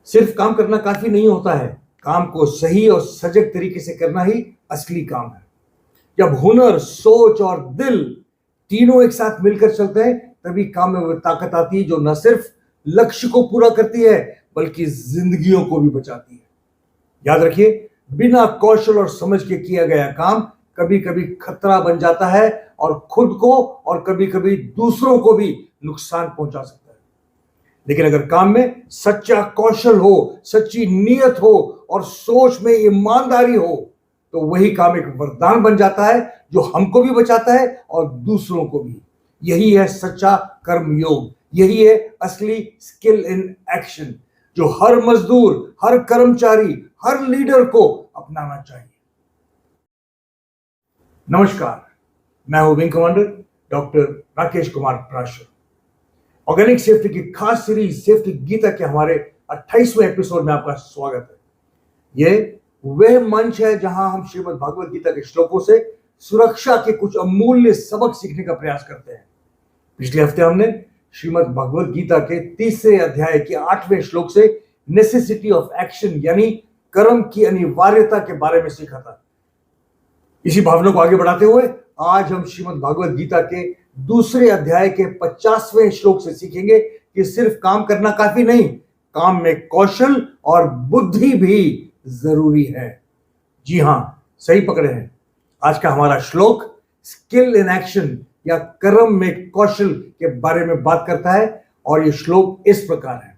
सिर्फ काम करना काफी नहीं होता है। काम को सही और सजग तरीके से करना ही असली काम है। जब हुनर, सोच और दिल तीनों एक साथ मिलकर चलते हैं, तभी काम में वो ताकत आती है जो न सिर्फ लक्ष्य को पूरा करती है बल्कि जिंदगियों को भी बचाती है। याद रखिए, बिना कौशल और समझ के किया गया काम कभी कभी खतरा बन जाता है और खुद को और कभी कभी दूसरों को भी नुकसान पहुंचा सकता है। लेकिन अगर काम में सच्चा कौशल हो, सच्ची नीयत हो और सोच में ईमानदारी हो, तो वही काम एक वरदान बन जाता है जो हमको भी बचाता है और दूसरों को भी। यही है सच्चा कर्म योग, यही है असली स्किल इन एक्शन जो हर मजदूर, हर कर्मचारी, हर लीडर को अपनाना चाहिए। नमस्कार, मैं हूं wing commander doctor Rakesh Kumar Prashar. Organic safety की खास सीरीज सेफ्टी गीता के हमारे 28वें एपिसोड में आपका स्वागत है। यह वह मंच है जहां हम श्रीमद् भागवत गीता के श्लोकों से सुरक्षा के कुछ अमूल्य सबक सीखने का प्रयास करते हैं। पिछले हफ्ते हमने श्रीमद् भागवत गीता के 3रे अध्याय के 8वें श्लोक से नेसेसिटी ऑफ एक्शन यानी कर्म की अनिवार्यता के बारे में सीखा था। इसी भावना को आगे बढ़ाते हुए आज हम श्रीमद् भागवत गीता के 2रे अध्याय के 50वें श्लोक से सीखेंगे कि सिर्फ काम करना काफी नहीं, काम में कौशल और बुद्धि भी जरूरी है। जी हां, सही पकड़े हैं। आज का हमारा श्लोक स्किल इन एक्शन या कर्म में कौशल के बारे में बात करता है और यह श्लोक इस प्रकार है।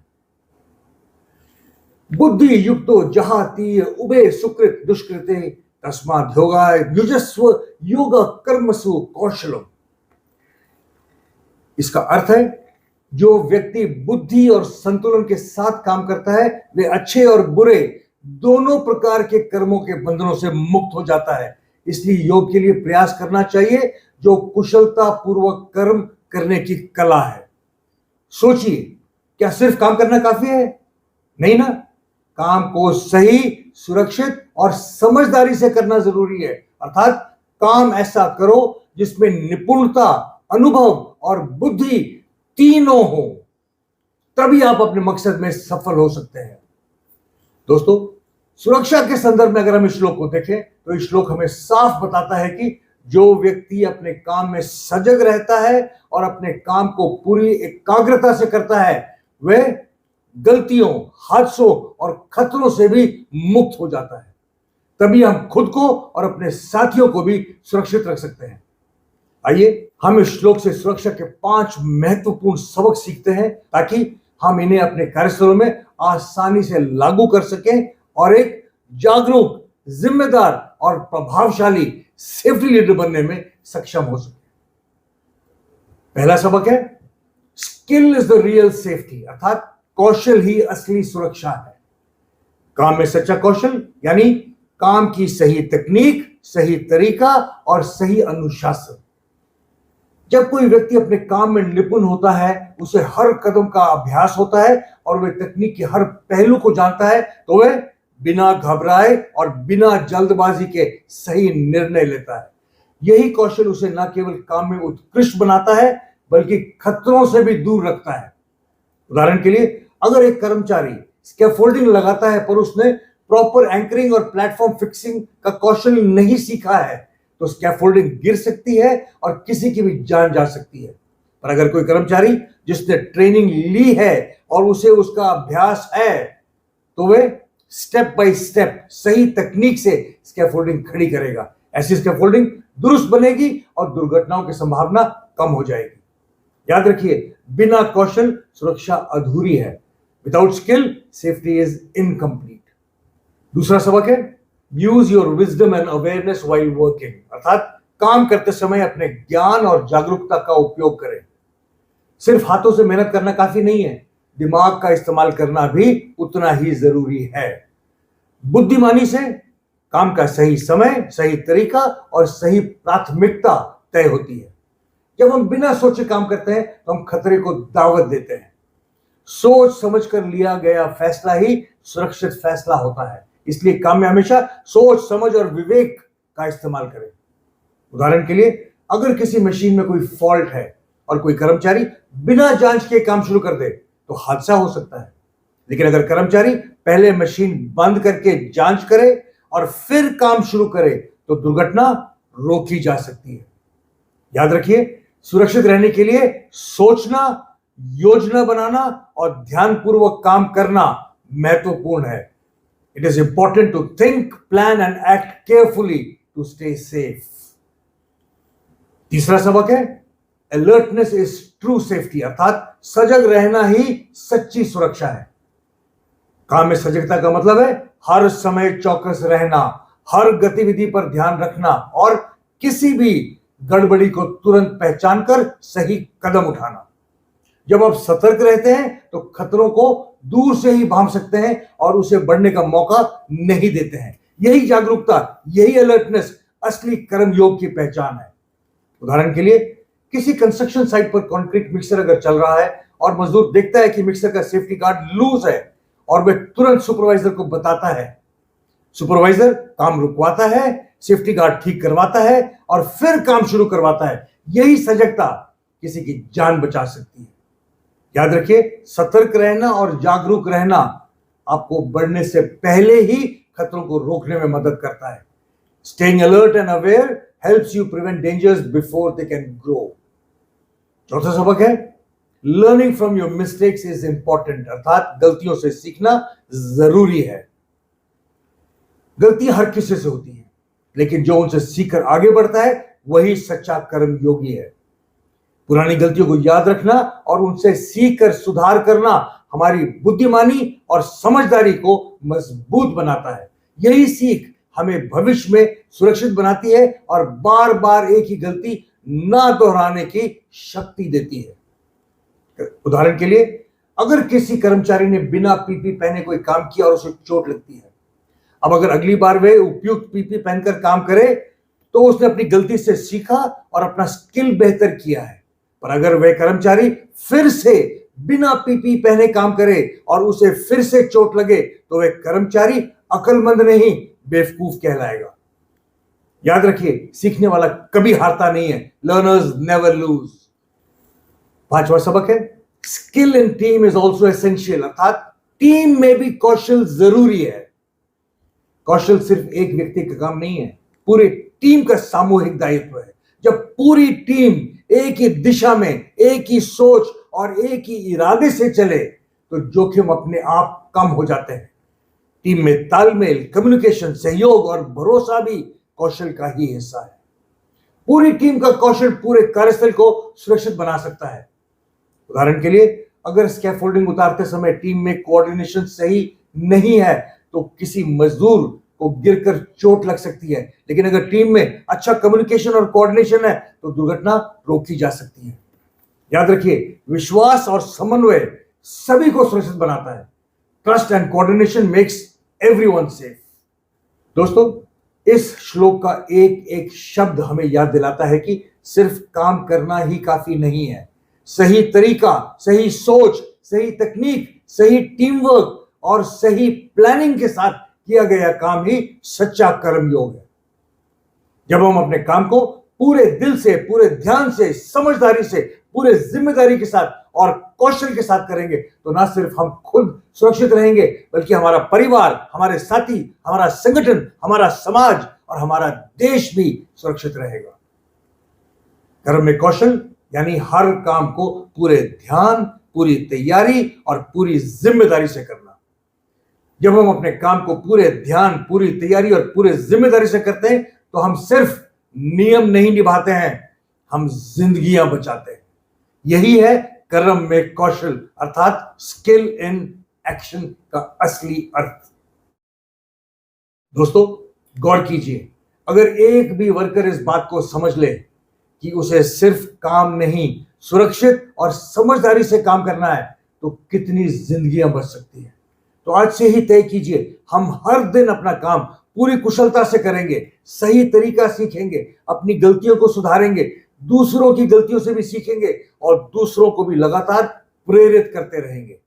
बुद्धि युक्तो जहाति उभे सुकृत दुष्कृते तस्मात् योगाय युजस्व योग कर्मसु कौशलम। इसका अर्थ है, जो व्यक्ति बुद्धि और संतुलन के साथ काम करता है वे अच्छे और बुरे दोनों प्रकार के कर्मों के बंधनों से मुक्त हो जाता है। इसलिए योग के लिए प्रयास करना चाहिए जो कुशलता पूर्वक कर्म करने की कला है। सोचिए, क्या सिर्फ काम करना काफी है? नहीं ना। काम को सही, सुरक्षित और समझदारी से करना जरूरी है। अर्थात काम ऐसा करो जिसमें निपुणता, अनुभव और बुद्धि तीनों हो, तभी आप अपने मकसद में सफल हो सकते हैं। दोस्तों, सुरक्षा के संदर्भ में अगर हम इस श्लोक को देखें तो इस श्लोक हमें साफ बताता है कि जो व्यक्ति अपने काम में सजग रहता है और अपने काम को पूरी एकाग्रता से करता है, वह गलतियों, हादसों और खतरों से भी मुक्त हो जाता है। तभी हम खुद को और अपने साथियों को भी सुरक्षित रख सकते हैं। आइए हम इस श्लोक से सुरक्षा के 5 महत्वपूर्ण सबक सीखते हैं ताकि हम इन्हें अपने कार्यस्थलों में आसानी से लागू कर सकें और एक जागरूक, जिम्मेदार और प्रभावशाली सेफ्टी लीडर बनने में सक्षम हो सके। पहला सबक है, skill is the real safety, अर्थात कौशल ही असली सुरक्षा है। काम में सच्चा कौशल यानी काम की सही तकनीक, सही तरीका और सही अनुशासन। जब कोई व्यक्ति अपने काम में निपुण होता है, उसे हर कदम का अभ्यास होता है और वह तकनीक के हर पहलू को जानता है, तो वह बिना घबराए और बिना जल्दबाजी के सही निर्णय लेता है। यही कौशल उसे न केवल काम में उत्कृष्ट बनाता है बल्कि खतरों से भी दूर रखता है। उदाहरण के लिए, अगर एक कर्मचारी स्कैफोल्डिंग लगाता है पर उसने प्रॉपर एंकरिंग और प्लेटफॉर्म फिक्सिंग का कौशल नहीं सीखा है, तो स्कैफोल्डिंग गिर सकती है और किसी की भी जान जा सकती है। पर अगर कोई कर्मचारी जिसने ट्रेनिंग ली है और उसे उसका अभ्यास है, तो वह स्टेप बाय स्टेप सही तकनीक से स्कैफोल्डिंग खड़ी करेगा। ऐसी स्कैफोल्डिंग दुरुस्त बनेगी और दुर्घटनाओं की संभावना कम हो जाएगी। याद रखिए, बिना कौशल सुरक्षा अधूरी है। Without skill safety is incomplete. दूसरा सबक है, use your wisdom and awareness while working, अर्थात काम करते समय अपने ज्ञान और जागरूकता का उपयोग करें। सिर्फ हाथों से मेहनत करना काफी नहीं है, दिमाग का इस्तेमाल करना भी उतना ही जरूरी है। बुद्धिमानी से काम का सही समय, सही तरीका और सही प्राथमिकता तय होती है। जब हम बिना सोचे काम करते हैं तो हम खतरे को दावत देते हैं। सोच समझकर लिया गया फैसला ही सुरक्षित फैसला होता है। इसलिए काम में हमेशा सोच, समझ और विवेक का इस्तेमाल करें। उदाहरण के लिए, अगर किसी मशीन में कोई फॉल्ट है और कोई कर्मचारी बिना जांच के काम शुरू कर दे तो हादसा हो सकता है। लेकिन अगर कर्मचारी पहले मशीन बंद करके जांच करे और फिर काम शुरू करे तो दुर्घटना रोकी जा सकती है। याद रखिए, सुरक्षित रहने के लिए सोचना, योजना बनाना और ध्यानपूर्वक काम करना महत्वपूर्ण है। It is important to think, plan and act carefully to stay safe. तीसरा सबक है अलर्टनेस इज ट्रू सेफ्टी, अर्थात सजग रहना ही सच्ची सुरक्षा है। काम में सजगता का मतलब है हर समय चौकस रहना, हर गतिविधि पर ध्यान रखना और किसी भी गड़बड़ी को तुरंत पहचान कर सही कदम उठाना। जब आप सतर्क रहते हैं तो खतरों को दूर से ही भांप सकते हैं और उसे बढ़ने का मौका नहीं देते हैं। यही जागरूकता, यही अलर्टनेस असली कर्मयोग की पहचान है। उदाहरण के लिए, किसी कंस्ट्रक्शन साइट पर कंक्रीट मिक्सर अगर चल रहा है और मजदूर देखता है कि मिक्सर का सेफ्टी गार्ड लूज है और वह तुरंत सुपरवाइजर को बताता है। सुपरवाइजर काम रुकवाता है, सेफ्टी गार्ड ठीक करवाता है और फिर काम शुरू करवाता है। यही सजगता किसी की जान बचा सकती है। याद रखिए, सतर्क रहना और जागरूक रहना आपको बढ़ने से पहले ही खतरों को रोकने में मदद करता है। Staying alert and aware helps you prevent dangers before they can grow. चौथा सबक है learning from your mistakes is important, अर्थात गलतियों से सीखना जरूरी है। गलती हर किसी से होती है, लेकिन जो उनसे सीखकर आगे बढ़ता है वही सच्चा कर्मयोगी है। पुरानी गलतियों को याद रखना और उनसे सीखकर सुधार करना हमारी बुद्धिमानी और समझदारी को मजबूत बनाता है। यही सीख हमें भविष्य में सुरक्षित बनाती है और बार बार एक ही गलती ना दोहराने की शक्ति देती है। उदाहरण के लिए, अगर किसी कर्मचारी ने बिना पीपी पहने कोई काम किया और उसे चोट लगती है, अब अगर अगली बार वे उपयुक्त पीपी पहनकर काम करे तो उसने अपनी गलती से सीखा और अपना स्किल बेहतर किया है। पर अगर वह कर्मचारी फिर से बिना पीपी पहने काम करे और उसे फिर से चोट लगे तो वह कर्मचारी अक्लमंद नहीं, बेवकूफ कहलाएगा। याद रखिए, सीखने वाला कभी हारता नहीं है। Learners never lose. पांचवा सबक है skill in team is also essential, अर्थात टीम में भी कौशल जरूरी है। कौशल सिर्फ एक व्यक्ति का काम नहीं है, पूरी टीम का सामूहिक दायित्व है। जब पूरी टीम एक ही दिशा में, एक ही सोच और एक ही इरादे से चले तो जोखिम अपने आप कम हो जाते हैं। टीम में तालमेल, कम्युनिकेशन, सहयोग और भरोसा भी कौशल का ही हिस्सा है। पूरी टीम का कौशल पूरे कार्यस्थल को सुरक्षित बना सकता है। उदाहरण के लिए, अगर स्कैफोल्डिंग उतारते समय टीम में कोऑर्डिनेशन सही नहीं है तो किसी मजदूर को गिरकर चोट लग सकती है, लेकिन अगर टीम में अच्छा कम्युनिकेशन और कोऑर्डिनेशन है तो दुर्घटना रोकी जा सकती है। याद रखिए, विश्वास और समन्वय सभी को सुरक्षित बनाता है। Trust and coordination makes everyone safe. दोस्तों, इस श्लोक का एक एक शब्द हमें याद दिलाता है कि सिर्फ काम करना ही काफी नहीं है। सही तरीका, सही सोच, सही तकनीक, सही टीम वर्क और सही प्लानिंग के साथ किया गया काम ही सच्चा कर्मयोग है। जब हम अपने काम को पूरे दिल से, पूरे ध्यान से, समझदारी से, पूरे जिम्मेदारी के साथ और कौशल के साथ करेंगे तो ना सिर्फ हम खुद सुरक्षित रहेंगे बल्कि हमारा परिवार, हमारे साथी, हमारा संगठन, हमारा समाज और हमारा देश भी सुरक्षित रहेगा। कर्म में कौशल यानी हर काम को पूरे ध्यान, पूरी तैयारी और पूरी जिम्मेदारी से करना। जब हम अपने काम को पूरे ध्यान, पूरी तैयारी और पूरे जिम्मेदारी से करते हैं तो हम सिर्फ नियम नहीं निभाते हैं, हम जिंदगियां बचाते हैं। यही है कर्म में कौशल, अर्थात स्किल इन एक्शन का असली अर्थ। दोस्तों, गौर कीजिए, अगर एक भी वर्कर इस बात को समझ ले कि उसे सिर्फ काम नहीं, सुरक्षित और समझदारी से काम करना है तो कितनी जिंदगियां बच सकती हैं। तो आज से ही तय कीजिए, हम हर दिन अपना काम पूरी कुशलता से करेंगे, सही तरीका सीखेंगे, अपनी गलतियों को सुधारेंगे, दूसरों की गलतियों से भी सीखेंगे और दूसरों को भी लगातार प्रेरित करते रहेंगे।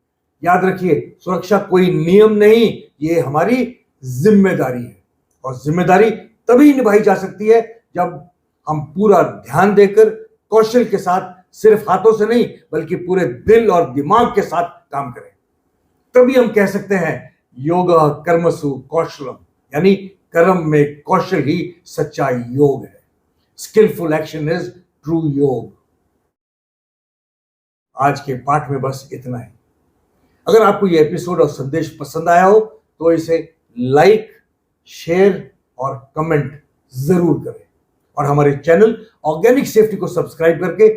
याद रखिए, सुरक्षा कोई नियम नहीं, ये हमारी जिम्मेदारी है और जिम्मेदारी तभी निभाई जा सकती है जब हम पूरा ध्यान देकर, कौशल के साथ, सिर्फ हाथों से नहीं बल्कि पूरे दिल और दिमाग के साथ काम करें। तभी हम कह सकते हैं योगा कर्मसु कौशलम, यानी कर्म में कौशल ही सच्चा योग है। स्किलफुल एक्शन इज ट्रू योग। आज के पाठ में बस इतना ही। अगर आपको यह एपिसोड और संदेश पसंद आया हो तो इसे लाइक, शेयर और कमेंट जरूर करें, और हमारे चैनल ऑर्गेनिक सेफ्टी को सब्सक्राइब करके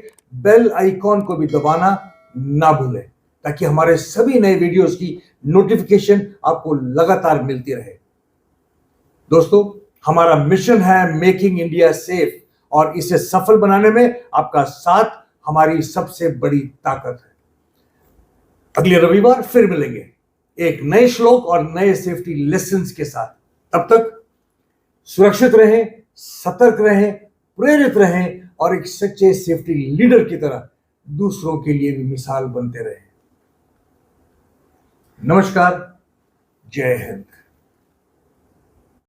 बेल आइकॉन को भी दबाना ना भूलें, ताकि हमारे सभी नए वीडियोस की नोटिफिकेशन आपको लगातार मिलती रहे। दोस्तों, हमारा मिशन है मेकिंग इंडिया सेफ, और इसे सफल बनाने में आपका साथ हमारी सबसे बड़ी ताकत है। अगले रविवार फिर मिलेंगे एक नए श्लोक और नए सेफ्टी लेसन्स के साथ। तब तक सुरक्षित रहें, सतर्क रहें, प्रेरित रहें और एक सच्चे सेफ्टी लीडर की तरह दूसरों के लिए भी मिसाल बनते रहें। नमस्कार, जय हिंद।